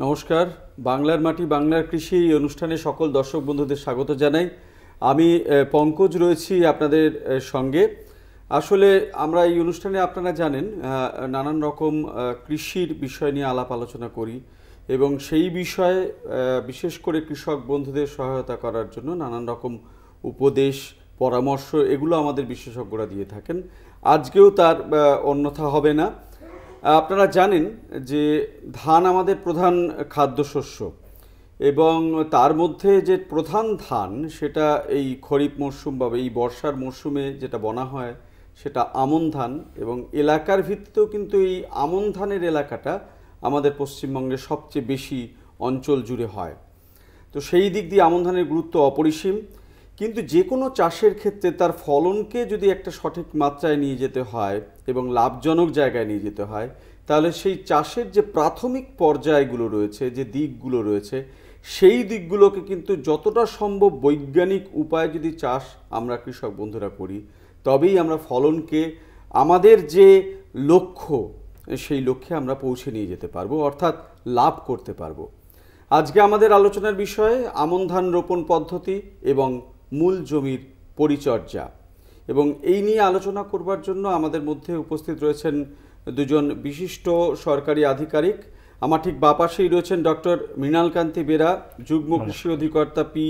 নমস্কার। বাংলার মাটি বাংলার কৃষি এই অনুষ্ঠানে সকল দর্শক বন্ধুদের স্বাগত জানাই। আমি পঙ্কজ রয়েছি আপনাদের সঙ্গে। আসলে আমরা এই অনুষ্ঠানে আপনারা জানেন নানান রকম কৃষির বিষয় নিয়ে আলাপ আলোচনা করি এবং সেই বিষয়ে বিশেষ করে কৃষক বন্ধুদের সহায়তা করার জন্য নানান রকম উপদেশ পরামর্শ এগুলো আমাদের বিশেষজ্ঞরা দিয়ে থাকেন। আজকেও তার অন্যথা হবে না। আপনারা জানেন যে ধান আমাদের প্রধান খাদ্যশস্য এবং তার মধ্যে যে প্রধান ধান সেটা এই খরিফ মরশুম বা এই বর্ষার মরশুমে যেটা বোনা হয় সেটা আমন ধান এবং এলাকার ভিত্তিতেও কিন্তু এই আমন ধানের এলাকাটা আমাদের পশ্চিমবঙ্গের সবচেয়ে বেশি অঞ্চল জুড়ে হয়। তো সেই দিক দিয়ে আমন ধানের গুরুত্ব অপরিসীম, কিন্তু যে কোনো চাষের ক্ষেত্রে তার ফলনকে যদি একটা সঠিক মাত্রায় নিয়ে যেতে হয় এবং লাভজনক জায়গায় নিয়ে যেতে হয় তাহলে সেই চাষের যে প্রাথমিক পর্যায়গুলো রয়েছে, যে দিকগুলো রয়েছে, সেই দিকগুলোকে কিন্তু যতটা সম্ভব বৈজ্ঞানিক উপায়ে যদি চাষ আমরা কৃষক বন্ধুরা করি তবেই আমরা ফলনকে আমাদের যে লক্ষ্য সেই লক্ষ্যে আমরা পৌঁছে নিয়ে যেতে পারবো, অর্থাৎ লাভ করতে পারবো। আজকে আমাদের আলোচনার বিষয় আমন ধান রোপণ পদ্ধতি এবং মূল জমির পরিচর্যা, এবং এই নিয়ে আলোচনা করবার জন্য আমাদের মধ্যে উপস্থিত রয়েছেন দুজন বিশিষ্ট সরকারি আধিকারিক। আমার ঠিক বাপাশেই রয়েছেন ডক্টর মৃণালকান্তি বেরা, যুগ্ম কৃষি অধিকর্তা পি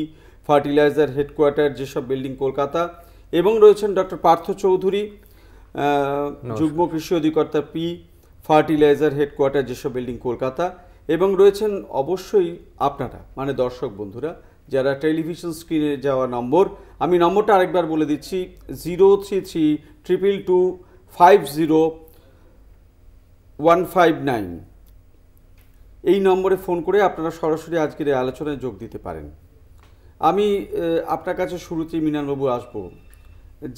ফার্টিলাইজার হেডকোয়ার্টার যেসব বিল্ডিং কলকাতা, এবং রয়েছেন ডক্টর পার্থ চৌধুরী, যুগ্ম কৃষি অধিকর্তা পি ফার্টিলাইজার হেডকোয়ার্টার যেসব বিল্ডিং কলকাতা, এবং রয়েছেন অবশ্যই আপনারা মানে দর্শক বন্ধুরা যারা টেলিভিশন স্ক্রিনে যাওয়া নম্বর, আমি নম্বরটা আরেকবার বলে দিচ্ছি 03322500159, এই নম্বরে ফোন করে আপনারা সরাসরি আজকের এই আলোচনায় যোগ দিতে পারেন। আমি আপনার কাছে শুরুতেই মৃণালবাবু আসব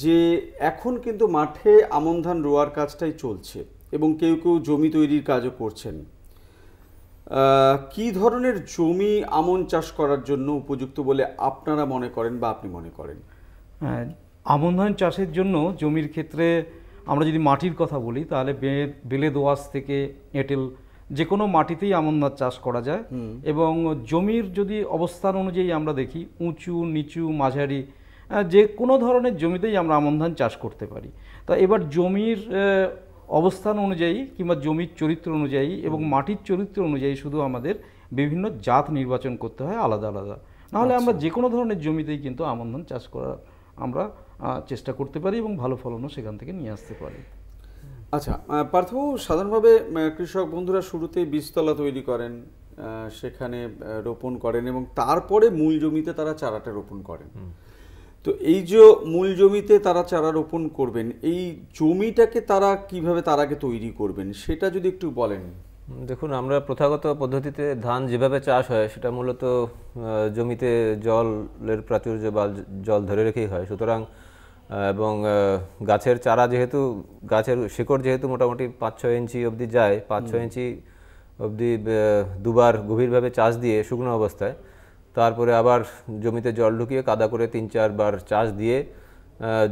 যে এখন কিন্তু মাঠে আমন ধান রোয়ার কাজটাই চলছে এবং কেউ কেউ জমি তৈরির কাজও করছেন। কি ধরনের জমি আমন চাষ করার জন্য উপযুক্ত বলে আপনারা মনে করেন বা আপনি মনে করেন? আমন ধান চাষের জন্য জমির ক্ষেত্রে আমরা যদি মাটির কথা বলি তাহলে বেলে দোআঁশ থেকে এঁটেল যে কোনো মাটিতেই আমন ধান চাষ করা যায়, এবং জমির যদি অবস্থান অনুযায়ী আমরা দেখি উঁচু নিচু মাঝারি যে কোনো ধরনের জমিতেই আমরা আমন ধান চাষ করতে পারি। তা এবার জমির অবস্থান অনুযায়ী কিংবা জমির চরিত্র অনুযায়ী এবং মাটির চরিত্র অনুযায়ী শুধু আমাদের বিভিন্ন জাত নির্বাচন করতে হয় আলাদা আলাদা, নাহলে আমরা যে কোনো ধরনের জমিতেই কিন্তু আমন ধান চাষ করার আমরা চেষ্টা করতে পারি এবং ভালো ফলনও সেখান থেকে নিয়ে আসতে পারি। আচ্ছা পার্থবাবু, সাধারণভাবে কৃষক বন্ধুরা শুরুতেই বীজতলা তৈরি করেন, সেখানে রোপণ করেন এবং তারপরে মূল জমিতে তারা চারাটা রোপণ করেন। তো এই যে মূল জমিতে তারা চারা রোপণ করবেন, এই জমিটাকে তারা কিভাবে তার আগে তৈরি করবেন সেটা যদি একটু বলেন। দেখুন, আমরা প্রথাগত পদ্ধতিতে ধান যেভাবে চাষ হয় সেটা মূলত জমিতে জলের প্রাচুর্য বা জল ধরে রেখেই হয়। সুতরাং এবং গাছের চারা যেহেতু গাছের শিকড় যেহেতু মোটামুটি 5-6 ইঞ্চি অবধি যায়, 5-6 ইঞ্চি অবধি দুবার গভীরভাবে চাষ দিয়ে শুকনো অবস্থায়, তারপরে আবার জমিতে জল ঢুকিয়ে কাদা করে 3-4 বার চাষ দিয়ে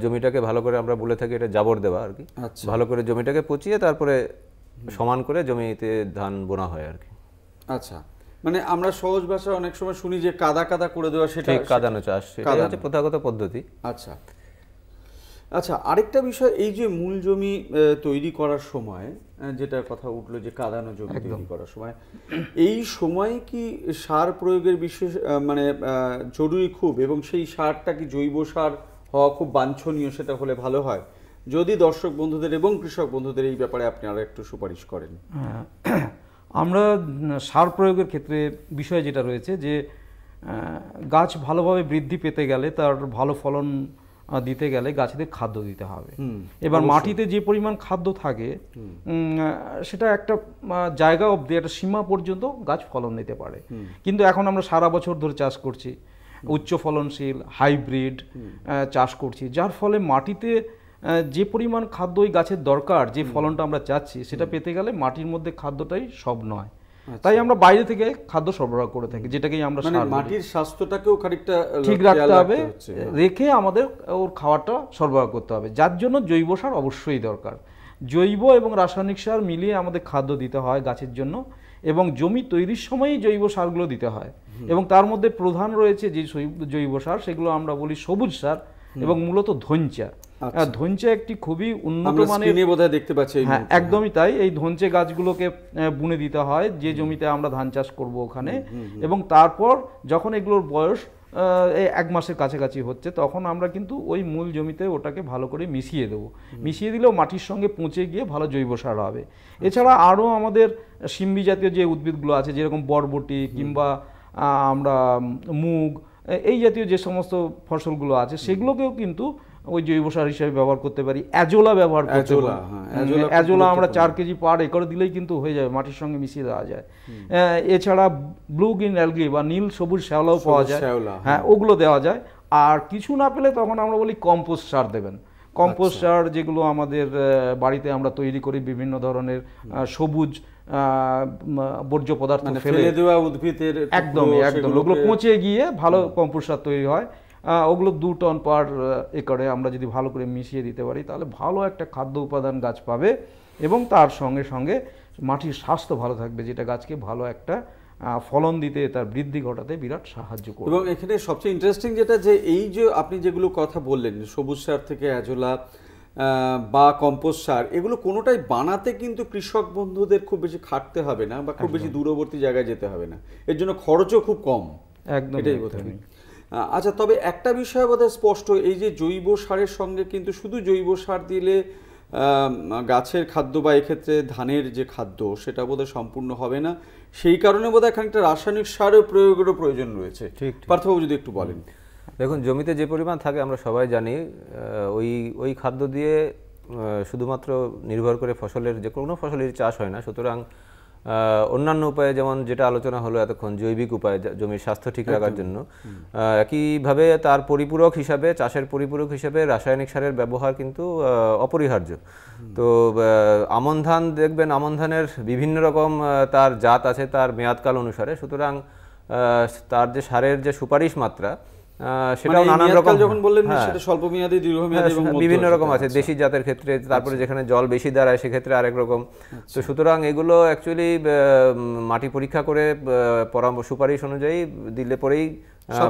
জমিটাকে ভালো করে, আমরা বলে থাকি এটা জাবর দেওয়া আর কি, ভালো করে জমিটাকে পচিয়ে তারপরে সমান করে জমিতে ধান বোনা হয় আর কি। আচ্ছা, মানে আমরা সহজ ভাষায় অনেক সময় শুনি যে কাদা কাদা করে দেওয়া, সেটা কাদানো চাষ, সেটা হচ্ছে প্রথাগত পদ্ধতি। আচ্ছা আচ্ছা, আরেকটা বিষয়, এই যে মূল জমি তৈরি করার সময় যেটার কথা উঠলো যে কাদানো জমি তৈরি করার সময়, এই সময় কি সার প্রয়োগের বিশেষ মানে জরুরি খুব, এবং সেই সারটা কি জৈব সার হওয়া খুব বাঞ্ছনীয়, সেটা হলে ভালো হয়? যদি দর্শক বন্ধুদের এবং কৃষক বন্ধুদের এই ব্যাপারে আপনি আরো একটু সুপারিশ করেন। আমরা সার প্রয়োগের ক্ষেত্রে বিষয় যেটা রয়েছে যে গাছ ভালোভাবে বৃদ্ধি পেতে গেলে, তার ভালো ফলন দিতে গেলে গাছেদের খাদ্য দিতে হবে। এবার মাটিতে যে পরিমাণ খাদ্য থাকে সেটা একটা জায়গা অবধি, একটা সীমা পর্যন্ত গাছ ফলন দিতে পারে, কিন্তু এখন আমরা সারা বছর ধরে চাষ করছি, উচ্চ ফলনশীল হাইব্রিড চাষ করছি, যার ফলে মাটিতে যে পরিমাণ খাদ্য ওই গাছের দরকার, যে ফলনটা আমরা চাচ্ছি সেটা পেতে গেলে মাটির মধ্যে খাদ্যটাই সব নয়, তাই আমরা বাইরে থেকে খাদ্য সরবরাহ করে থাকি, যেটাকেই আমরা মাটির স্বাস্থ্যটাকেও খানিকটা ঠিক রাখতে হবে, রেখে আমাদের ওর খাওয়াটা সরবরাহ করতে হবে, যার জন্য জৈব সার অবশ্যই দরকার। জৈব এবং রাসায়নিক সার মিলিয়ে আমাদের খাদ্য দিতে হয় গাছের জন্য, এবং জমি তৈরির সময়ই জৈব সারগুলো দিতে হয়। এবং তার মধ্যে প্রধান রয়েছে যে জৈব সার, সেগুলো আমরা বলি সবুজ সার এবং মূলত ধঞ্চা। ধঞ্চা একটি খুবই উন্নত মানের, বোধহয় দেখতে পাচ্ছি। হ্যাঁ, একদমই তাই। এই ধঞ্চে গাছগুলোকে বুনে দিতে হয় যে জমিতে আমরা ধান চাষ করব ওখানে, এবং তারপর যখন এগুলোর বয়স 1 মাসের কাছাকাছি হচ্ছে, তখন আমরা কিন্তু ওই মূল জমিতে ওটাকে ভালো করে মিশিয়ে দেবো। মিশিয়ে দিলেও মাটির সঙ্গে পচে গিয়ে ভালো জৈব সার হবে। এছাড়া আরও আমাদের সিম্বি জাতীয় যে উদ্ভিদগুলো আছে, যেরকম বরবটি কিংবা আমরা মুগ, এই জাতীয় যে সমস্ত ফসলগুলো আছে, সেগুলোকেও কিন্তু ওই জৈব সার হিসেবে ব্যবহার করতে পারি। অ্যাজোলা ব্যবহার করতে পারি। অ্যাজোলা আমরা 4 কেজি পার একর দিলেই কিন্তু হয়ে যাবে, মাটির সঙ্গে মিশিয়ে দেওয়া যায়। এছাড়া ব্লু গ্রিন অ্যালগি বা নীল সবুজ শ্যাওলাও পাওয়া যায়, হ্যাঁ, ওগুলো দেওয়া যায়। আর কিছু না পেলে তখন আমরা বলি কম্পোস্ট সার দেবেন। কম্পোস্ট সার যেগুলো আমাদের বাড়িতে আমরা তৈরি করি, বিভিন্ন ধরনের সবুজ বর্জ্য পদার্থ ফেলে দেওয়া উদ্ভিদের, একদম ওগুলো পচে গিয়ে ভালো কম্পোস্ট সার তৈরি হয়। ওগুলো 2 টন পার একরে আমরা যদি ভালো করে মিশিয়ে দিতে পারি, তাহলে ভালো একটা খাদ্য উপাদান গাছ পাবে এবং তার সঙ্গে সঙ্গে মাটির স্বাস্থ্য ভালো থাকবে, যেটা গাছকে ভালো একটা ফলন দিতে, তার বৃদ্ধি ঘটাতে বিরাট সাহায্য করবে। এবং এখানে সবচেয়ে ইন্টারেস্টিং যেটা, যে এই যে আপনি যেগুলো কথা বললেন, সবুজ সার থেকে অ্যাজোলা বা কম্পোস্ট সার, এগুলো কোনোটাই বানাতে কিন্তু কৃষক বন্ধুদের খুব বেশি খাটতে হবে না বা খুব বেশি দূরবর্তী জায়গায় যেতে হবে না, এর জন্য খরচও খুব কম। একদম এটাই বোধহয়। আচ্ছা, তবে একটা বিষয় বোধহয় স্পষ্ট, এই যে জৈব সারের সঙ্গে কিন্তু শুধু জৈব সার দিলে গাছের খাদ্য বা এক্ষেত্রে ধানের যে খাদ্য, সেটা বোধহয় সম্পূর্ণ হবে না। সেই কারণে বোধহয় খানিকটা রাসায়নিক সারের প্রয়োগেরও প্রয়োজন রয়েছে। ঠিক, পার্থবাবু যদি একটু বলেন। দেখুন, জমিতে যে পরিমাণ থাকে আমরা সবাই জানি, ওই খাদ্য দিয়ে শুধুমাত্র নির্ভর করে ফসলের, যে কোনো ফসলের চাষ হয় না। সুতরাং অন্যান্য উপায়ে, যেমন যেটা আলোচনা হলো এতক্ষণ, জৈবিক উপায় জমির স্বাস্থ্য ঠিক রাখার জন্য, একইভাবে তার পরিপূরক হিসাবে, চাষের পরিপূরক হিসাবে রাসায়নিক সারের ব্যবহার কিন্তু অপরিহার্য। তো আমন ধান দেখবেন, আমন ধানের বিভিন্ন রকম তার জাত আছে তার মেয়াদকাল অনুসারে। সুতরাং তার যে সারের যে সুপারিশ মাত্রা, সেটাও নানান রকম, যখন বললেন সেটা স্বল্পমেয়াদী, দীর্ঘমেয়াদী এবং বিভিন্ন রকম আছে। দেশি জাতের ক্ষেত্রে, তারপরে যেখানে জল বেশি দাঁড়ায় সেক্ষেত্রে আরেক রকম। তো সুতরাং এগুলো অ্যাকচুয়ালি মাটি পরীক্ষা করে পরামর্শ, সুপারিশ অনুযায়ী দিলে পরেই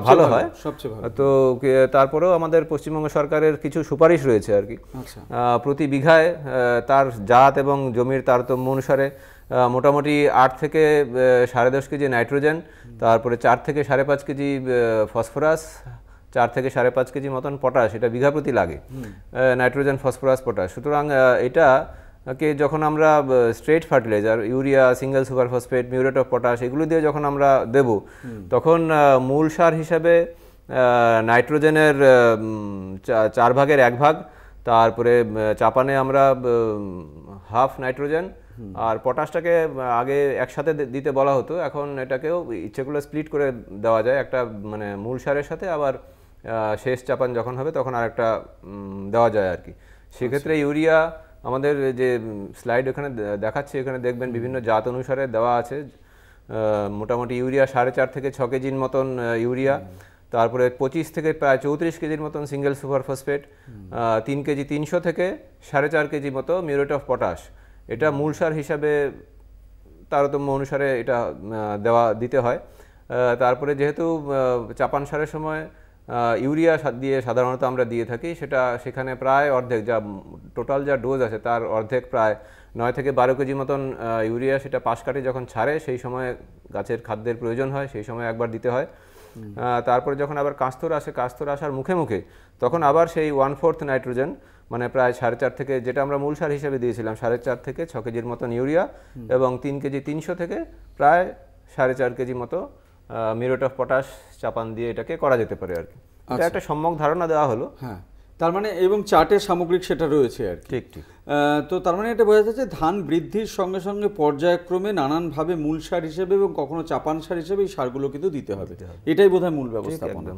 ভালো হয়, সবচেয়ে ভালো। তো তারপরেও আমাদের পশ্চিমবঙ্গ সরকারের কিছু সুপারিশ রয়েছে আর কি। প্রতি বিঘায় তার জাত এবং জমির তারতম্য অনুসারে মোটামুটি 8 থেকে 10.5 কেজি নাইট্রোজেন, তারপরে 4 থেকে 5.5 কেজি ফসফরাস, 4 থেকে 5.5 কেজি মতন পটাশ, এটা বিঘা প্রতি লাগে, নাইট্রোজেন, ফসফরাস, পটাশ। সুতরাং এটাকে যখন আমরা straight fertiliser, urea, single super phosphate, muriate of potash, এগুলো দিয়ে যখন আমরা দেব, তখন মূল সার হিসাবে নাইট্রোজেনের 4 ভাগের 1 ভাগ, তারপরে চাপানে আমরা হাফ নাইট্রোজেন, আর পটাশটাকে আগে একসাথে দিতে বলা হতো, এখন এটাকেও ইচ্ছে করলে স্প্লিট করে দেওয়া যায়, একটা মানে মূল সারের সাথে আবার শেষ চাপান যখন হবে তখন আর একটা দেওয়া যায় আর কি। সেক্ষেত্রে ইউরিয়া আমাদের যে স্লাইড ওখানে দেখাচ্ছে, এখানে দেখবেন বিভিন্ন জাত অনুসারে দেওয়া আছে। মোটামুটি ইউরিয়া 4.5 থেকে 6 কেজির মতন ইউরিয়া, তারপরে 25 থেকে প্রায় 34 কেজির মতন সিঙ্গেল সুপার ফসফেট, 3 কেজি 300 থেকে 4.5 কেজি মতো মিউরেট অফ পটাশ। এটা মূল সার হিসাবে তারতম্য অনুসারে এটা দিতে হয়। তারপরে যেহেতু চাপান সারের সময় ইউরিয়া দিয়ে সাধারণত আমরা দিয়ে থাকি, সেখানে প্রায় অর্ধেক, যা টোটাল যা ডোজ আছে তার অর্ধেক, প্রায় 9 থেকে 12 কেজি মতন ইউরিয়া, সেটা পাশ কাটে যখন ছাড়ে সেই সময় গাছের খাদ্যের প্রয়োজন হয়, সেই সময় একবার দিতে হয়। তারপরে যখন আবার কাস্তর আসে, কাস্তর আসার মুখে মুখে তখন আবার সেই 1/4 নাইট্রোজেন, মানে প্রায় 4.5 থেকে, যেটা আমরা মূল সার হিসেবে দিয়েছিলাম, 4.5 থেকে 6 কেজির মতন ইউরিয়া, এবং 3 কেজি 300 থেকে প্রায় 4.5 কেজি মতো মিউরেট অফ পটাশ চাপান দিয়ে এটাকে করা যেতে পারে আর কি। এটা একটা সম্যক ধারণা দেওয়া হলো। হ্যাঁ, তার মানে এবং চার্টের সামগ্রিক সেটা রয়েছে আর কি। ঠিক ঠিক। তো তার মানে এটা বোঝা যাচ্ছে ধান বৃদ্ধির সঙ্গে সঙ্গে পর্যায়ক্রমে নানানভাবে মূল সার হিসেবে এবং কখনো চাপান সার হিসেবে এই সারগুলো কিন্তু দিতে হবে, এটাই বোধহয় মূল ব্যবস্থাপনা।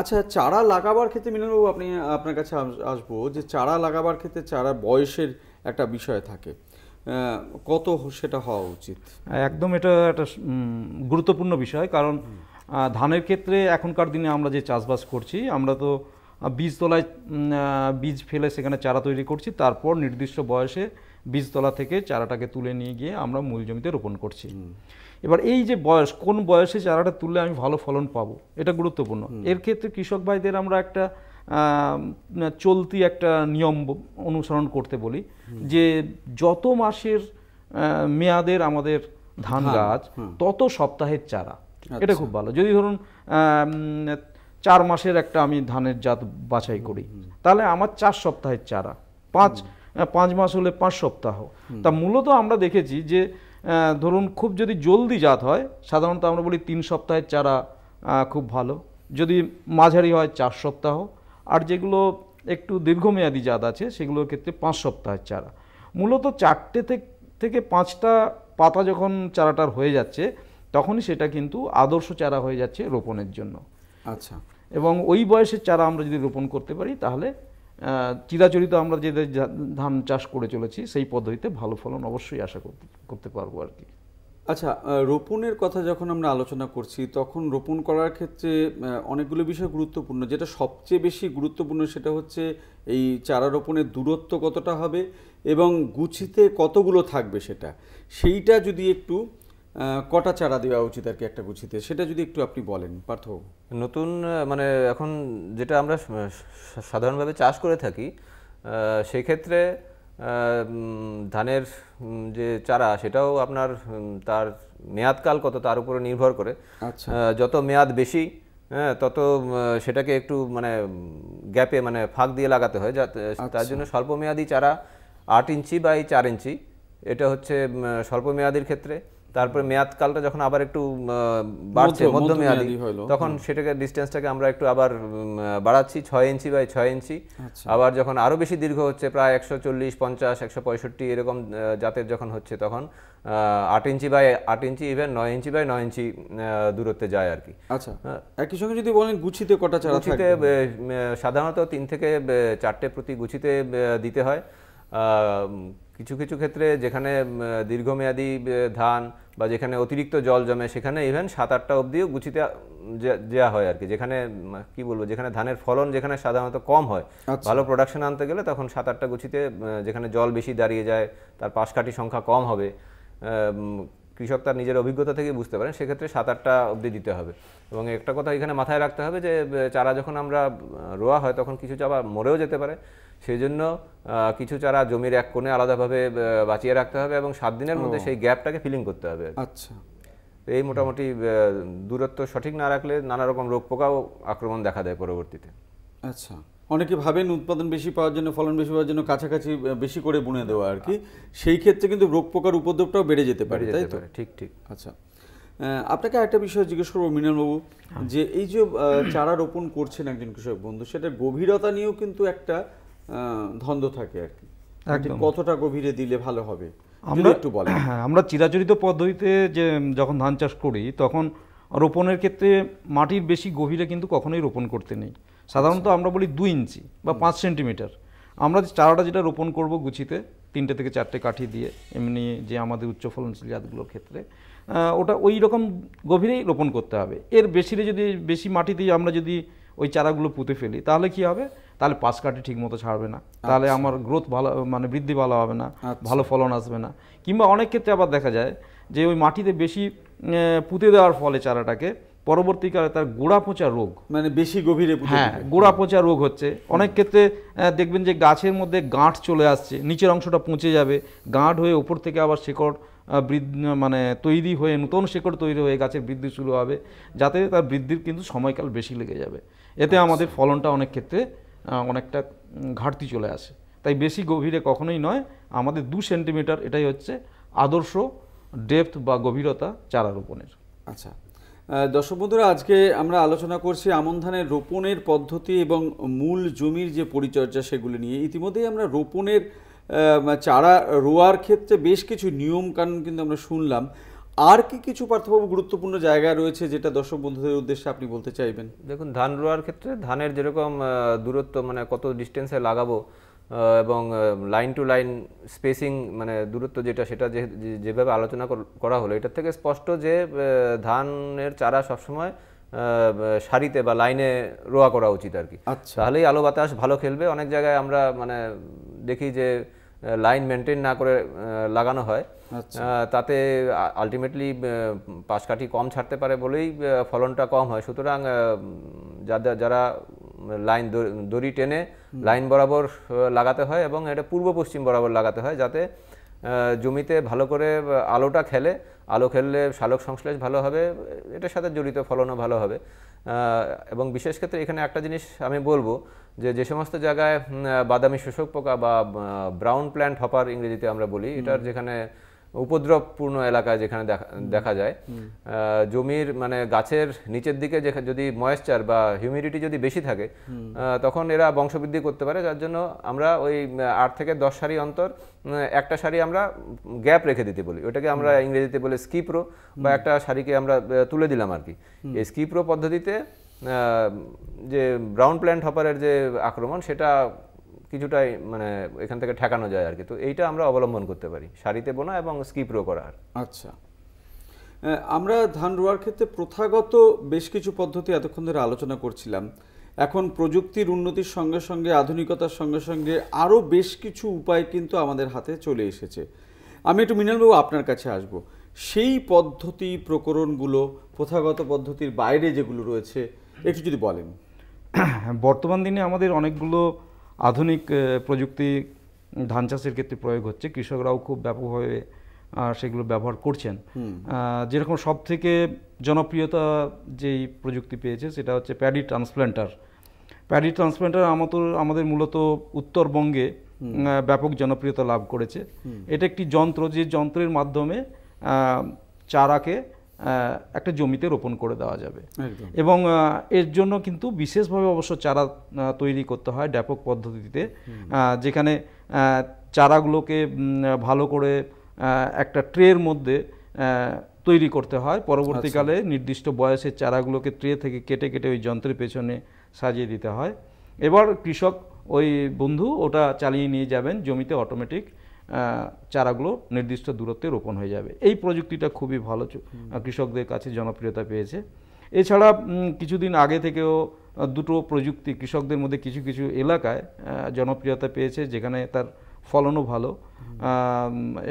আচ্ছা, চারা লাগাবার ক্ষেত্রে মিলনবাবু, আপনার কাছে আসবো, যে চারা লাগাবার ক্ষেত্রে চারা বয়সের একটা বিষয় থাকে, কত সেটা হওয়া উচিত? একদম, এটা একটা গুরুত্বপূর্ণ বিষয়, কারণ ধানের ক্ষেত্রে এখনকার দিনে আমরা যে চাষবাস করছি, আমরা তো বীজতলায় বীজ ফেলে সেখানে চারা তৈরি করছি, তারপর নির্দিষ্ট বয়সে বীজতলা থেকে চারাটাকে তুলে নিয়ে গিয়ে আমরা মূল জমিতে রোপণ করছি। এবার এই যে বয়স, কোন বয়সে চারাটা তুললে আমি ভালো ফলন পাবো, এটা গুরুত্বপূর্ণ। এর ক্ষেত্রে কৃষক ভাইদের আমরা একটা চলতি একটা নিয়ম অনুসরণ করতে বলি যে যত মাসের মেয়াদের আমাদের ধান গাছ তত সপ্তাহের চারা, এটা খুব ভালো। যদি ধরুন 4 মাসের একটা আমি ধানের জাত বাছাই করি, তাহলে আমার 4 সপ্তাহের চারা, 5 মাস হলে 5 সপ্তাহ। তা মূলত আমরা দেখেছি যে ধরুন খুব যদি জলদি জাত হয় সাধারণত আমরা বলি 3 সপ্তাহের চারা খুব ভালো, যদি মাঝারি হয় 4 সপ্তাহ, আর যেগুলো একটু দীর্ঘমেয়াদী জাত আছে সেগুলোর ক্ষেত্রে 5 সপ্তাহের চারা। মূলত 4টে থেকে 5টা পাতা যখন চারাটার হয়ে যাচ্ছে তখনই সেটা কিন্তু আদর্শ চারা হয়ে যাচ্ছে রোপণের জন্য। আচ্ছা, এবং ওই বয়সের চারা আমরা যদি রোপণ করতে পারি তাহলে চিরাচরিত আমরা যে ধান চাষ করে চলেছি সেই পদ্ধতিতে ভালো ফলন অবশ্যই আশা করতে পারবো আর কি। আচ্ছা, রোপণের কথা যখন আমরা আলোচনা করছি তখন রোপণ করার ক্ষেত্রে অনেকগুলো বিষয় গুরুত্বপূর্ণ। যেটা সবচেয়ে বেশি গুরুত্বপূর্ণ সেটা হচ্ছে এই চারা রোপণের দূরত্ব কতটা হবে এবং গুছিতে কতগুলো থাকবে সেইটা যদি একটু কটা চারা দেওয়া উচিত আর কি একটা গুছিতে, সেটা যদি একটু আপনি বলেন পার্থ। নতুন মানে এখন যেটা আমরা সাধারণভাবে চাষ করে থাকি সেই ক্ষেত্রে ধানের যে চারা সেটাও আপনার তার মেয়াদকাল কত তার উপরে নির্ভর করে। আচ্ছা, যত মেয়াদ বেশি তত সেটাকে একটু মানে গ্যাপে মানে ফাঁক দিয়ে লাগাতে হয়, তার জন্য স্বল্পমেয়াদী চারা 8 ইঞ্চি বাই 4 ইঞ্চি, এটা হচ্ছে স্বল্পমেয়াদীর ক্ষেত্রে। তারপরে মেয়াদকালটা যখন আবার একটু বাড়ছে মধ্যমেয়াদী, তখন সেটাকে ডিস্টেন্সটাকে আমরা একটু আবার বাড়াচ্ছি 6 ইঞ্চি বাই 6 ইঞ্চি। আবার যখন আরও বেশি দীর্ঘ হচ্ছে প্রায় 140, 50, 165 এরকম জাতের যখন হচ্ছে তখন 8 inch by 8 inch, even 9 inch by 9 inch দূরত্বে যায় আর কি। আচ্ছা, একই সঙ্গে যদি বলেন গুছিতে কটা চারা থাকবে? গুছিতে সাধারণত 3 থেকে 4টে প্রতি গুছিতে দিতে হয়। কিছু কিছু ক্ষেত্রে যেখানে দীর্ঘমেয়াদী ধান বা যেখানে অতিরিক্ত জল জমে সেখানে ইভেন 7-8টা অবধিও গুছিতে দেওয়া হয় আর কি। যেখানে কি বলবো, যেখানে ধানের ফলন যেখানে সাধারণত কম হয়, ভালো প্রোডাকশন আনতে গেলে তখন 7-8টা গুছিতে, যেখানে জল বেশি দাঁড়িয়ে যায়, তার পাশকাঠি সংখ্যা কম হবে, কৃষক তার নিজের অভিজ্ঞতা থেকে বুঝতে পারেন, সেক্ষেত্রে 7-8টা অবধি দিতে হবে। এবং একটা কথা এখানে মাথায় রাখতে হবে যে চারা যখন আমরা রোয়া হয় তখন কিছু চারা মরেও যেতে পারে, সেই জন্য কিছু চারা জমির এক কোণে আলাদাভাবে বাঁচিয়ে রাখতে হবে এবং 7 দিনের মধ্যে সেই গ্যাপটাকে ফিলিং করতে হবে। আচ্ছা, এই মোটামুটি দূরত্ব সঠিক না রাখলে নানা রকম রোগ পোকাও আক্রমণ দেখা দেয় পরবর্তীতে। আচ্ছা, অনেকে ভাবেন উৎপাদন বেশি পাওয়ার জন্য, ফলন বেশি পাওয়ার জন্য কাছাকাছি বেশি করে বুনে দেওয়া আর কি, সেই ক্ষেত্রে কিন্তু রোগ পোকার উপদ্রবটাও বেড়ে যেতে পারে, তাই তো? ঠিক ঠিক। আচ্ছা, আপনাকে একটা বিষয় জিজ্ঞেস করবো মৃণালবাবু, যে এই যে চারা রোপণ করছেন একজন কৃষক বন্ধু, সেটার গভীরতা নিয়েও কিন্তু একটা ধন্দ থাকে আর কি, কতটা গভীরে দিলে ভালো হবে আমরা একটু বলেন। হ্যাঁ, আমরা চিরাচরিত পদ্ধতিতে যে যখন ধান চাষ করি তখন রোপণের ক্ষেত্রে মাটির বেশি গভীরে কিন্তু কখনোই রোপণ করতে নেই। সাধারণত আমরা বলি 2 ইঞ্চি বা 5 সেন্টিমিটার। আমরা চারাটা যেটা রোপণ করব গুছিতে 3টে থেকে 4টে কাঠি দিয়ে, এমনি যে আমাদের উচ্চ ফলনশীল জাতগুলোর ক্ষেত্রে ওটা ওই রকম গভীরেই রোপণ করতে হবে। এর বেশি মাটিতে আমরা যদি ওই চারাগুলো পুঁতে ফেলি তাহলে কি হবে, তাহলে পাশ কাঠি ঠিক মতো ছাড়বে না, তাহলে আমার গ্রোথ ভালো মানে বৃদ্ধি ভালো হবে না, ভালো ফলন আসবে না। কিংবা অনেক ক্ষেত্রে আবার দেখা যায় যে ওই মাটিতে বেশি পুঁতে দেওয়ার ফলে চারাটাকে পরবর্তীকালে তার গোড়া পচা রোগ, মানে বেশি গভীরে, হ্যাঁ, গোড়া পচা রোগ হচ্ছে। অনেক ক্ষেত্রে দেখবেন যে গাছের মধ্যে গাঁট চলে আসছে, নিচের অংশটা পচে যাবে, গাঁট হয়ে ওপর থেকে আবার শিকড় মানে তৈরি হয়ে নতুন শিকড় তৈরি হয়ে গাছের বৃদ্ধি শুরু হবে, যাতে তার বৃদ্ধির কিন্তু সময়কাল বেশি লেগে যাবে। এতে আমাদের ফলনটা অনেক ক্ষেত্রে অনেকটা ঘাটতি চলে আসে। তাই বেশি গভীরে কখনোই নয়, আমাদের 2 সেন্টিমিটার এটাই হচ্ছে আদর্শ ডেপথ বা গভীরতা চারা রোপণের। আচ্ছা, দর্শক বন্ধুরা, আজকে আমরা আলোচনা করছি আমন ধানের রোপণের পদ্ধতি এবং মূল জমির যে পরিচর্যা সেগুলি নিয়ে। ইতিমধ্যেই আমরা রোপণের চারা রোয়ার ক্ষেত্রে বেশ কিছু নিয়ম কানুন কিন্তু আমরা শুনলাম। আর কি কিছু পার্থক্য গুরুত্বপূর্ণ জায়গা রয়েছে যেটা দর্শক বন্ধুদের উদ্দেশ্যে আপনি বলতে চাইবেন? দেখুন, ধান রোয়ার ক্ষেত্রে ধানের যেরকম দূরত্ব মানে কত ডিস্টেন্সে লাগাবো এবং লাইন টু লাইন স্পেসিং মানে দূরত্ব যেটা, সেটা যেভাবে আলোচনা করা হলো, এটার থেকে স্পষ্ট যে ধানের চারা সবসময় সারিতে বা লাইনে রোয়া করা উচিত আর কি। আচ্ছা। তাহলেই আলো বাতাস ভালো খেলবে। অনেক জায়গায় আমরা মানে দেখি যে লাইন মেনটেন না করে লাগানো হয়, তাতে আলটিমেটলি পাশকাঠি কম ছাড়তে পারে বলেই ফলনটা কম হয়। সুতরাং যারা লাইন দড়ি টেনে লাইন বরাবর লাগাতে হয় এবং এটা পূর্ব পশ্চিম বরাবর লাগাতে হয়, যাতে জমিতে ভালো করে আলোটা খেলে। আলো খেললে শালক সংশ্লেষ ভালো হবে, এটার সাথে জড়িত ফলনও ভালো হবে। এবং বিশেষ ক্ষেত্রে এখানে একটা জিনিস আমি বলবো যে সমস্ত জায়গায় বাদামি শোষক পোকা বা ব্রাউন প্ল্যান্ট হপার ইংরেজিতে আমরা বলি, এটার যেখানে উপদ্রবপূর্ণ এলাকায় যেখানে দেখা যায়, জমির মানে গাছের নিচের দিকে যদি ময়েশ্চার বা হিউমিডিটি যদি বেশি থাকে, তখন এরা বংশবৃদ্ধি করতে পারে। যার জন্য আমরা ওই 8 থেকে 10 সারি অন্তর একটা সারি আমরা গ্যাপ রেখে দিতে বলি, ওটাকে আমরা ইংরেজিতে বলি স্কিপ্রো, বা একটা সারিকে আমরা তুলে দিলাম আর কি। এই স্কিপ্রো পদ্ধতিতে যে ব্রাউন প্ল্যান্ট হপারের যে আক্রমণ, সেটা কিছুটাই মানে এখান থেকে ঠেকানো যায় আর কি। তো এইটা আমরা অবলম্বন করতে পারি, সারিতে বোনা এবং স্কিপ রো করার। আচ্ছা, আমরা ধান রোয়ার ক্ষেত্রে প্রথাগত বেশ কিছু পদ্ধতি এতক্ষণ ধরে আলোচনা করছিলাম। এখন প্রযুক্তির উন্নতির সঙ্গে সঙ্গে, আধুনিকতার সঙ্গে সঙ্গে আরও বেশ কিছু উপায় কিন্তু আমাদের হাতে চলে এসেছে। আমি একটু মৃণালবাবু আপনার কাছে আসব। সেই পদ্ধতি প্রকরণগুলো প্রথাগত পদ্ধতির বাইরে যেগুলো রয়েছে একটু যদি বলেন। বর্তমান দিনে আমাদের অনেকগুলো আধুনিক প্রযুক্তি ধান চাষের ক্ষেত্রে প্রয়োগ হচ্ছে, কৃষকরাও খুব ব্যাপকভাবে সেগুলো ব্যবহার করছেন। যেরকম সব থেকে জনপ্রিয়তা যেই প্রযুক্তি পেয়েছে সেটা হচ্ছে প্যাডি ট্রান্সপ্ল্যান্টার। প্যাডি ট্রান্সপ্ল্যান্টার আমাদের মূলত উত্তরবঙ্গে ব্যাপক জনপ্রিয়তা লাভ করেছে। এটা একটি যন্ত্র, যে যন্ত্রের মাধ্যমে চারাকে একটা জমিতে রোপণ করে দেওয়া যাবে, এবং এর জন্য কিন্তু বিশেষভাবে অবশ্য চারা তৈরি করতে হয় ব্যাপক পদ্ধতিতে, যেখানে চারাগুলোকে ভালো করে একটা ট্রের মধ্যে তৈরি করতে হয়। পরবর্তীকালে নির্দিষ্ট বয়সের চারাগুলোকে ট্রে থেকে কেটে কেটে ওই যন্ত্রের পেছনে সাজিয়ে দিতে হয়। এবার কৃষক ওই বন্ধু ওটা চালিয়ে নিয়ে যাবেন জমিতে, অটোমেটিক চারাগুলো নির্দিষ্ট দূরত্বে রোপণ হয়ে যাবে। এই প্রযুক্তিটা খুবই ভালো কৃষকদের কাছে জনপ্রিয়তা পেয়েছে। এছাড়া কিছুদিন আগে থেকেও দুটো প্রযুক্তি কৃষকদের মধ্যে কিছু কিছু এলাকায় জনপ্রিয়তা পেয়েছে, যেখানে তার ফলনও ভালো,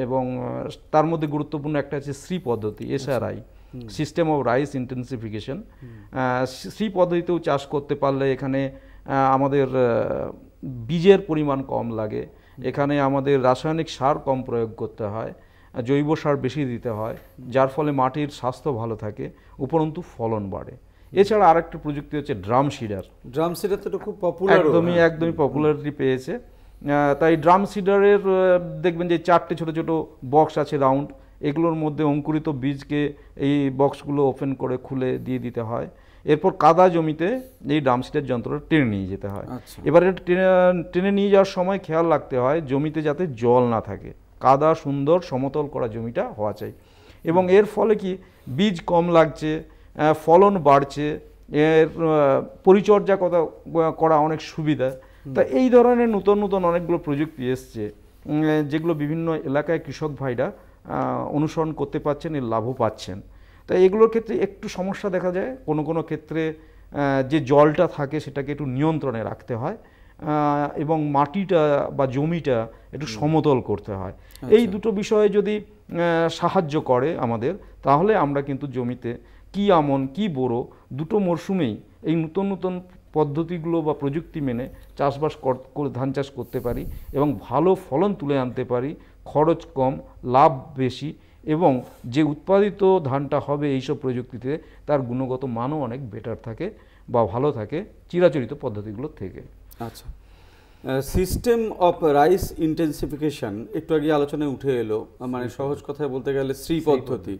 এবং তার মধ্যে গুরুত্বপূর্ণ একটা আছে শ্রী পদ্ধতি, SRI, system of rice intensification. SRI পদ্ধতিতেও চাষ করতে পারলে এখানে আমাদের বীজের পরিমাণ কম লাগে, এখানে আমাদের রাসায়নিক সার কম প্রয়োগ করতে হয়, জৈব সার বেশি দিতে হয়, যার ফলে মাটির স্বাস্থ্য ভালো থাকে, উপরন্তু ফলন বাড়ে। এছাড়া আরেকটা প্রযুক্তি হচ্ছে ড্রাম সিডার। ড্রাম সিডার তো খুব পপুলার, একদমই পপুলারিটি পেয়েছে। তাই ড্রাম সিডারের দেখবেন যে 4টে ছোট ছোট বক্স আছে রাউন্ড, এগুলোর মধ্যে অঙ্কুরিত বীজকে এই বক্সগুলো ওপেন করে খুলে দিয়ে দিতে হয়। এরপর কাদা জমিতে এই ড্রাম সিডার যন্ত্রটা টেনে নিয়ে যেতে হয়। এবার এটা টেনে নিয়ে যাওয়ার সময় খেয়াল রাখতে হয় জমিতে যাতে জল না থাকে, কাদা সুন্দর সমতল করা জমিটা হওয়া চাই। এবং এর ফলে কি বীজ কম লাগছে, ফলন বাড়ছে, এর পরিচর্যা করা অনেক সুবিধা। তা এই ধরনের নতুন নতুন অনেকগুলো প্রযুক্তি এসছে, যেগুলো বিভিন্ন এলাকায় কৃষক ভাইরা অনুসরণ করতে পারছেন, এর লাভও পাচ্ছেন। তাই এগুলোর ক্ষেত্রে একটু সমস্যা দেখা যায়, কোনো কোনো ক্ষেত্রে যে জলটা থাকে সেটাকে একটু নিয়ন্ত্রণে রাখতে হয়, এবং মাটিটা বা জমিটা একটু সমতল করতে হয়। এই দুটো বিষয়ে যদি সাহায্য করে আমাদের, তাহলে আমরা কিন্তু জমিতে কি আমন কি বোরো দুটো মরশুমেই এই নতুন নতুন পদ্ধতিগুলো বা প্রযুক্তি মেনে চাষবাস করে ধান চাষ করতে পারি, এবং ভালো ফলন তুলে আনতে পারি, খরচ কম, লাভ বেশি, এবং যে উৎপাদিত ধানটা হবে এইসব প্রযুক্তিতে তার গুণগত মানও অনেক বেটার থাকে বা ভালো থাকে চিরাচরিত পদ্ধতিগুলোর থেকে। আচ্ছা, সিস্টেম অফ রাইস ইন্টেন্সিফিকেশন একটু আগে আলোচনায় উঠে এলো, মানে সহজ কথায় বলতে গেলে শ্রী পদ্ধতি।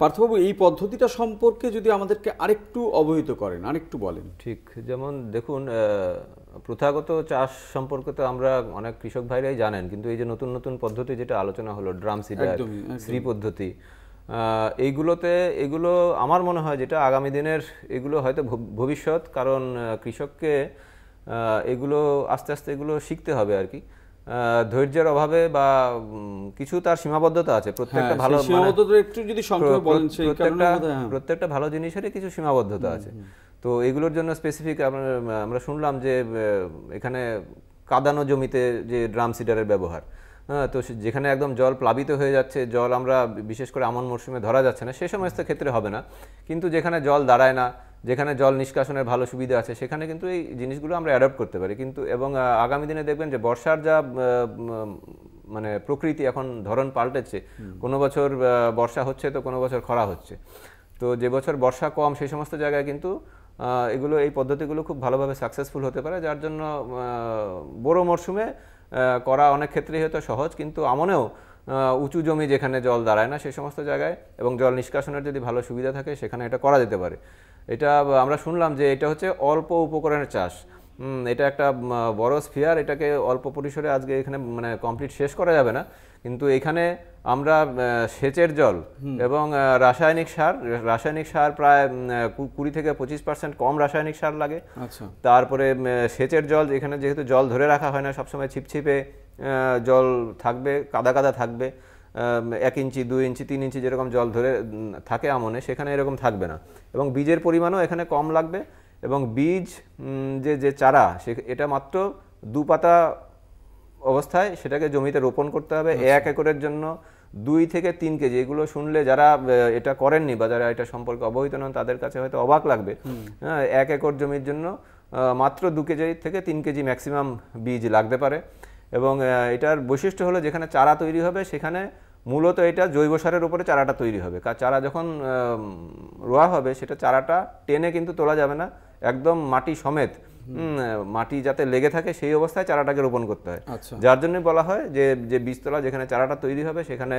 পার্থবাবু, এই পদ্ধতিটা সম্পর্কে যদি আমাদেরকে আরেকটু অবহিত করেন, আরেকটু বলেন। ঠিক, যেমন দেখুন, প্রথাগত চাষ সম্পর্কে তো আমরা অনেক কৃষক ভাইরাই জানেন, কিন্তু এই যে নতুন নতুন পদ্ধতি যেটা আলোচনা হলো, ড্রাম সিডার, শ্রী পদ্ধতি, এগুলো আমার মনে হয় যেটা আগামী দিনের এগুলো হয়তো ভবিষ্যৎ, কারণ কৃষককে এগুলো আস্তে আস্তে এগুলো শিখতে হবে আর কি। ধৈর্যের অভাবে বা কিছু তার সীমাবদ্ধতা আছে। প্রত্যেকটা ভালো সীমাবদ্ধতা একটু যদি সংক্ষেপে বলেন, সেই কারণে প্রত্যেকটা ভালো জিনিসেরই কিছু সীমাবদ্ধতা আছে। তো এগুলোর জন্য স্পেসিফিক আমরা শুনলাম যে এখানে কাদানো জমিতে যে ড্রাম সিডারের ব্যবহার, হ্যাঁ, তো যেখানে একদম জল প্লাবিত হয়ে যাচ্ছে, জল আমরা বিশেষ করে আমন মরশুমে ধরা যাচ্ছে না, সে সমস্ত ক্ষেত্রে হবে না। কিন্তু যেখানে জল দাঁড়ায় না, যেখানে জল নিষ্কাশনের ভালো সুবিধা আছে, সেখানে কিন্তু এই জিনিসগুলো আমরা অ্যাডপ্ট করতে পারি। কিন্তু এবং আগামী দিনে দেখবেন যে বর্ষার যা মানে প্রকৃতি এখন ধরন পাল্টেছে, কোনো বছর বর্ষা হচ্ছে তো কোনো বছর খরা হচ্ছে। তো যে বছর বর্ষা কম সেই সমস্ত জায়গায় কিন্তু এই পদ্ধতিগুলো খুব ভালোভাবে সাকসেসফুল হতে পারে, যার জন্য বড় মরশুমে করা অনেক ক্ষেত্রেই হয়তো সহজ, কিন্তু আমনেও উঁচু জমি যেখানে জল দাঁড়ায় না সেই সমস্ত জায়গায় এবং জল নিষ্কাশনের যদি ভালো সুবিধা থাকে সেখানে এটা করা যেতে পারে। এটা আমরা শুনলাম যে এটা হচ্ছে অল্প উপকরণের চাষ। এটা একটা বড় স্ফিয়ার, এটাকে অল্প পরিসরে আজকে এখানে মানে কমপ্লিট শেষ করা যাবে না, কিন্তু এখানে আমরা সেচের জল এবং রাসায়নিক সার প্রায় 20 থেকে 25% কম রাসায়নিক সার লাগে। তারপরে সেচের জল, এখানে যেহেতু জল ধরে রাখা হয় না, সবসময় ছিপছিপে জল থাকবে, কাদা কাদা থাকবে, 1 ইঞ্চি 2 ইঞ্চি 3 ইঞ্চি যেরকম জল ধরে থাকে আমনে, সেখানে এরকম থাকবে না। এবং বীজের পরিমাণও এখানে কম লাগবে। এবং বীজ যে চারা, এটা মাত্র 2 পাতা অবস্থায় সেটাকে জমিতে রোপণ করতে হবে। 1 একরের জন্য 2 থেকে 3 কেজি। এগুলো শুনলে যারা এটা করেননি বা যারা এটা সম্পর্কে অবহিত নন তাদের কাছে হয়তো অবাক লাগবে। হ্যাঁ, 1 একর জমির জন্য মাত্র 2 কেজি থেকে 3 কেজি ম্যাক্সিমাম বীজ লাগতে পারে। এবং এটার বৈশিষ্ট্য হলো যেখানে চারা তৈরি হবে সেখানে মূলত এটা জৈব সারের উপরে চারাটা তৈরি হবে। চারা যখন রোয়া হবে সেটা চারাটা টেনে কিন্তু তোলা যাবে না, একদম মাটি সমেত, মাটি যাতে লেগে থাকে সেই অবস্থায় চারাটাকে রোপণ করতে হয়। যার জন্য বলা হয় যে বীজতলা যেখানে চারাটা তৈরি হবে সেখানে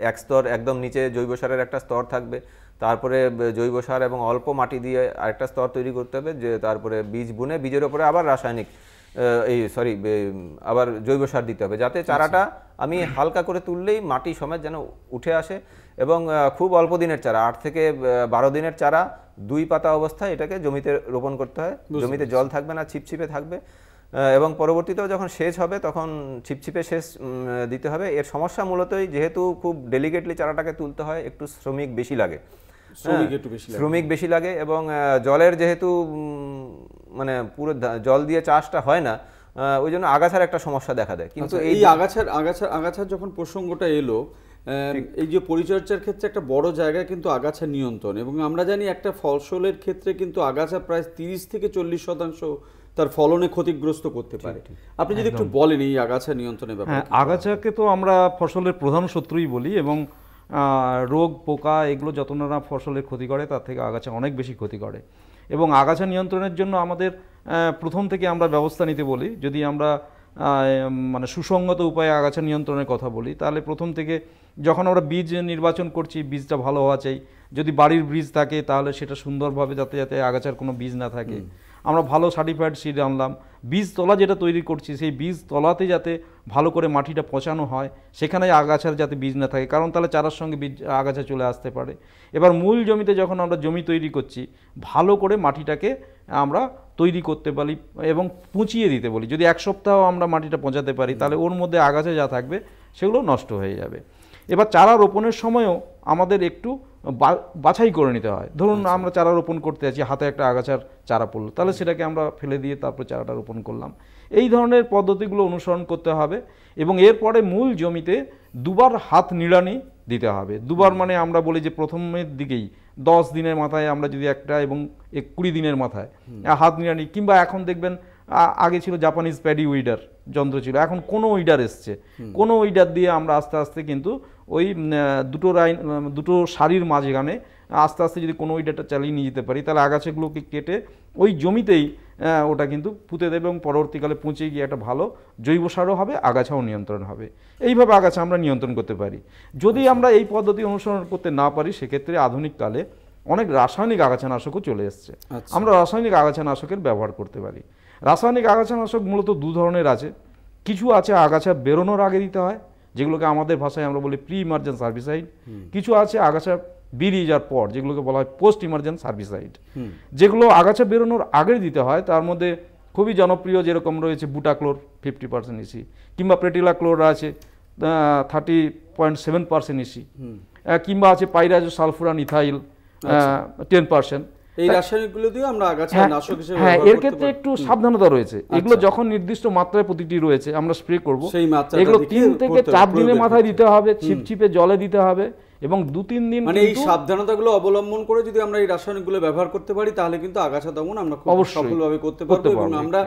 এক স্তর একদম নিচে জৈব সারের একটা স্তর থাকবে, তারপরে জৈব সার এবং অল্প মাটি দিয়ে আরেকটা স্তর তৈরি করতে হবে, যে তারপরে বীজ বুনে বীজের ওপরে আবার আবার জৈব সার দিতে হবে, যাতে চারাটা আমি হালকা করে তুললেই মাটি সমেত যেন উঠে আসে। এবং খুব অল্প দিনের চারা, 8 থেকে 12 দিনের চারা 2 পাতা অবস্থায় এটাকে জমিতে রোপণ করতে হয়। জমিতে জল থাকবে না, ছিপছিপে থাকবে। এবং পরবর্তীতেও যখন সেচ হবে তখন ছিপছিপে সেচ দিতে হবে। এর সমস্যা মূলতই যেহেতু খুব ডেলিকেটলি চারাটাকে তুলতে হয়, একটু শ্রমিক বেশি লাগে এবং জলের যেহেতু মানে পুরো জল দিয়ে চাষটা হয় না, ওই জন্য আগাছার একটা সমস্যা দেখা দেয়। কিন্তু এই আগাছার যখন প্রসঙ্গটা এলো, এই যে পরিচর্যার ক্ষেত্রে একটা বড় জায়গা কিন্তু আগাছা নিয়ন্ত্রণ, এবং আমরা জানি একটা ফসলের ক্ষেত্রে কিন্তু আগাছা প্রায় 30 থেকে 40% তার ফলনে ক্ষতিগ্রস্ত করতে পারে। আপনি যদি একটু বলেন এই আগাছা নিয়ন্ত্রণের ব্যাপারে। হ্যাঁ, আগাছাকে তো আমরা ফসলের প্রধান শত্রুই বলি, এবং রোগ পোকা এগুলো যত না ফসলের ক্ষতি করে তার থেকে আগাছা অনেক বেশি ক্ষতি করে। এবং আগাছা নিয়ন্ত্রণের জন্য আমাদের প্রথম থেকে আমরা ব্যবস্থা নিতে বলি। যদি আমরা মানে সুসংগত উপায়ে আগাছা নিয়ন্ত্রণের কথা বলি, তাহলে প্রথম থেকে যখন আমরা বীজ নির্বাচন করছি, বীজটা ভালো হওয়া চাই। যদি বাড়ির বীজ থাকে তাহলে সেটা সুন্দরভাবে যাতে আগাছার কোনো বীজ না থাকে, আমরা ভালো সার্টিফাইড সিড আনলাম। বীজতলা যেটা তৈরি করছি সেই বীজতলাতে যাতে ভালো করে মাটিটা পচানো হয়, সেখানে আগাছার যাতে বীজ না থাকে, কারণ তাহলে চারার সঙ্গে বীজ আগাছা চলে আসতে পারে। এবার মূল জমিতে যখন আমরা জমি তৈরি করছি, ভালো করে মাটিটাকে আমরা তৈরি করতে পারি এবং পুঁচিয়ে দিতে বলি। যদি 1 সপ্তাহ আমরা মাটিটা পচাতে পারি, তাহলে ওর মধ্যে আগাছা যা থাকবে সেগুলো নষ্ট হয়ে যাবে। এবার চারা রোপণের সময়ও আমাদের একটু বাছাই করে নিতে হয়। ধরুন আমরা চারা রোপণ করতে যাচ্ছি, হাতে একটা আগাছার চারা পড়লো, তাহলে সেটাকে আমরা ফেলে দিয়ে তারপর চারাটা রোপণ করলাম। এই ধরনের পদ্ধতিগুলো অনুসরণ করতে হবে। এবং এরপরে মূল জমিতে 2 বার হাত নিড়ানি দিতে হবে। 2 বার মানে আমরা বলি যে প্রথমের দিকেই 10 দিনের মাথায় আমরা যদি একটা, এবং 20 দিনের মাথায় হাত নিড়ানি, কিংবা এখন দেখবেন আগে ছিল জাপানিজ প্যাডি উইডার যন্ত্র ছিল, এখন কোনো উইডার এসছে, কোনো উইডার দিয়ে আমরা আস্তে আস্তে কিন্তু ওই দুটো সারির মাঝখানে আস্তে আস্তে যদি কোনো উইডারটা চালিয়ে নিয়ে যেতে পারি, তাহলে আগাছাগুলোকে কেটে ওই জমিতেই ওটা কিন্তু পুঁতে দেবে এবং পরবর্তীকালে পৌঁছে গিয়ে একটা ভালো জৈব সারও হবে, আগাছাও নিয়ন্ত্রণ হবে। এইভাবে আগাছা আমরা নিয়ন্ত্রণ করতে পারি। যদি আমরা এই পদ্ধতি অনুসরণ করতে না পারি, সেক্ষেত্রে আধুনিককালে অনেক রাসায়নিক আগাছানাশকও চলে এসছে। আমরা রাসায়নিক আগাছানাশকের ব্যবহার করতে পারি। রাসায়নিক আগাছানাশক মূলত 2 ধরনের আছে। কিছু আছে আগাছা বেরোনোর আগে দিতে হয়, যেগুলোকে আমাদের ভাষায় আমরা বলি প্রি ইমার্জেন্স হার্বিসাইড। কিছু আছে আগাছা বেরিয়ে যাওয়ার পর, যেগুলোকে বলা হয় পোস্ট ইমার্জেন্স হার্বিসাইড। যেগুলো আগাছা বেরোনোর আগে দিতে হয় তার মধ্যে খুবই জনপ্রিয় যেরকম রয়েছে বুটাক্লোর 50% ইসি, কিংবা প্রেটিলাক্লোর আছে 30.7% ইসি, কিংবা আছে পাইরাজো সালফুরান ইথাইল 10%। এই রাসায়নিকগুলো দিয়ে আমরা আগাছা নাশক হিসেবে হ্যাঁ, ব্যবহার এর করতে ক্ষেত্রে পারি। একটু সাবধানতা রয়েছে। এগুলো যখন নির্দিষ্ট মাত্রায় প্রতিটি রয়েছে আমরা স্প্রে করব, সেই মাত্রাটা এগুলো দেখে 3 থেকে করতে হবে, 4 দিনের প্রয়োগের মাথায় ক্ষেত্রে। দিতে হবে, ছিপছিপে জলে দিতে হবে, এবং 2-3 দিন মানে এই কিন্তু সাবধানতাগুলো অবলম্বন করে যদি আমরা এই রাসায়নিকগুলো ব্যবহার করতে পারি তাহলে কিন্তু আগাছা দমন আমরা খুব অবশ্যই সফলভাবে করতে করতে পারবো, এবং পারবো, আমরা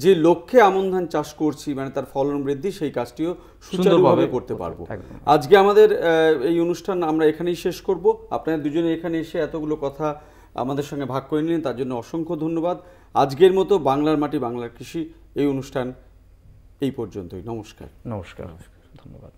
যে লক্ষ্যে আমন ধান চাষ করছি মানে তার ফলন বৃদ্ধি সেই কাজটিও সুচারুভাবে করতে পারবো। একদম। আজকে আমাদের এই অনুষ্ঠান আমরা এখানেই শেষ করব। আপনারা দুজনে এখানে এসে এতগুলো কথা আমাদের সঙ্গে ভাগ করে নিলেন, তার জন্য অসংখ্য ধন্যবাদ। আজকের মতো বাংলার মাটি বাংলার কৃষি এই অনুষ্ঠান এই পর্যন্তই। নমস্কার। নমস্কার, ধন্যবাদ।